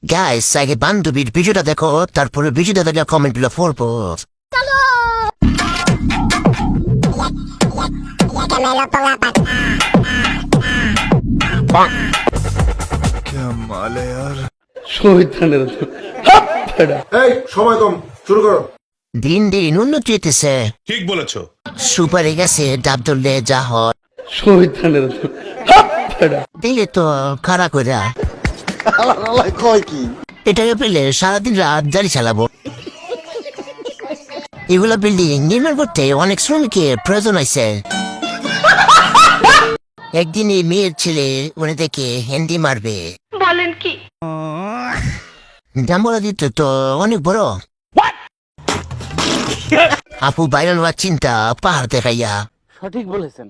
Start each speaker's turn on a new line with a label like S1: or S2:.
S1: Guys আগে বান্ধবীর ভিডিওটা দেখো, তারপরে ভিডিওটা দেখলে কমেন্ট গুলো পড়বো।
S2: क्या माल है यार।
S3: এই সময় কম, শুরু করো।
S1: দিন দিন উন্নতি হইতেছে,
S4: ঠিক বলেছো।
S1: সুপারি গেছে ডাব ধরলে যা হয় দিলে তো খাড়া করে এটাকে পেলে সারাদিন রাত জারি চালাবো। এগুলা বিল্ডিং নির্মাণ করতে অনেক শ্রমিকের প্রয়োজন হয়েছে। একদিন এই মেয়ের ছেলে উনি দেখে হিন্দি মারবে,
S5: বলেন কি?
S1: ডাম্বরা দিতে তো অনেক বড়। আপু বাইরে হওয়ার চিন্তা পাহাড় দেখাইয়া।
S6: সঠিক বলেছেন।